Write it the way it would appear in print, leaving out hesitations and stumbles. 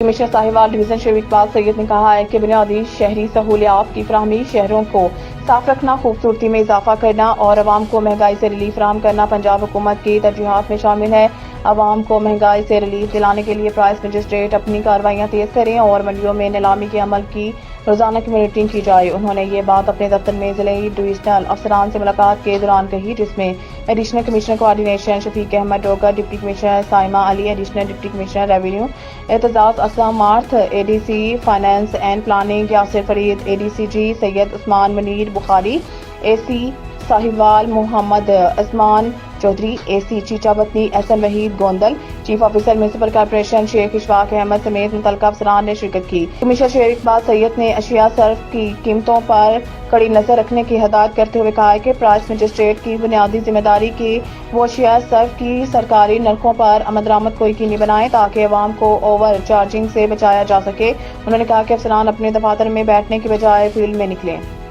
Commissioner Sahiwal division شریف اقبال سید نے کہا ہے کہ بنیادی شہری سہولیات کی فراہمی، شہروں کو صاف رکھنا، خوبصورتی میں اضافہ کرنا اور عوام کو مہنگائی سے ریلیف فراہم کرنا پنجاب حکومت کی ترجیحات میں شامل ہے۔ عوام کو مہنگائی سے ریلیف دلانے کے لیے پرائس مجسٹریٹ اپنی کارروائیاں تیز کریں اور منڈیوں میں نیلامی کے عمل کی روزانہ کی مانیٹرنگ کی جائے۔ انہوں نے یہ بات اپنے دفتر میں ضلعی ڈویژنل افسران سے ملاقات کے دوران کہی، جس میں additional commissioner coordination Shafiq Ahmad Dogar, deputy commissioner Saima Ali, additional deputy commissioner revenue Aitzaz Aslam Marth, A D C finance and planning Yasir Farid, A D C G Syed Usman Munir Bukhari, A C Sahiwal Muhammad Usman Chaudhry, A C Chichawatni S M Waheed Gondal, chief officer municipal corporation Sheikh Ashfaq Ahmad سمیت متعلقہ افسران نے شرکت کی۔ کمشنر شریف اقبال سید نے اشیاء صرف کی قیمتوں پر کڑی نظر رکھنے کی ہدایت کرتے ہوئے کہا کہ پرائس مجسٹریٹ کی بنیادی ذمہ داری کہ وہ اشیاء صرف کی سرکاری نرخوں پر آمد درآمد کو یقینی بنائیں تاکہ عوام کو اوور چارجنگ سے بچایا جا سکے۔ انہوں نے کہا کہ افسران اپنے دفاتر میں بیٹھنے کی بجائے فیلڈ میں نکلیں۔